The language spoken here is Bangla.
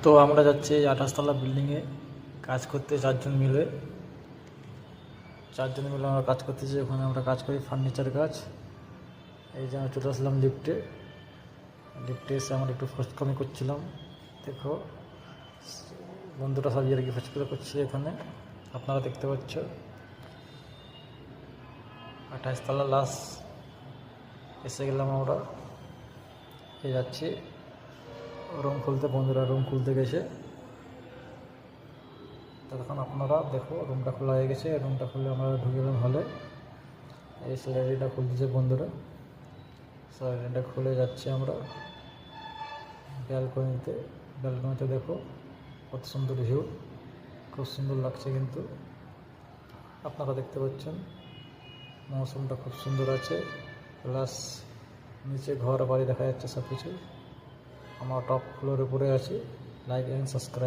তো আমরা যাচ্ছি 28 তলা বিল্ডিংয়ে কাজ করতে চারজন মিলে আমরা কাজ করতেছি। ওখানে আমরা কাজ করি ফার্নিচার কাজ। এই যে আমরা চলে আসলাম লিফটে এসে আমরা একটু ফস্টকামি করছিলাম। দেখো বন্ধুরা সব আর কি ফস্টকামি করছে এখানে, আপনারা দেখতে পাচ্ছ। 28 তলা লাস্ট এসে গেলাম আমরা। এই যাচ্ছি রুম খুলতে, বন্ধুরা রুম খুলতে গেছে। তখন আপনারা দেখো রুমটা খোলা হয়ে গেছে। রুমটা খুলে আমরা ঢুকে গেলাম হলে। এই স্যালারিটা খুলতেছে বন্ধুরা, স্যালারিটা খুলে যাচ্ছি আমরা ব্যালকনিতে দেখো কত সুন্দর ভিউ, খুব সুন্দর লাগছে কিন্তু আপনারা দেখতে পাচ্ছেন। মৌসুমটা খুব সুন্দর আছে, প্লাস নিচে ঘর বাড়ি দেখা যাচ্ছে সব কিছু। আমরা টপ ফ্লোর উপরে আছি। Like and subscribe.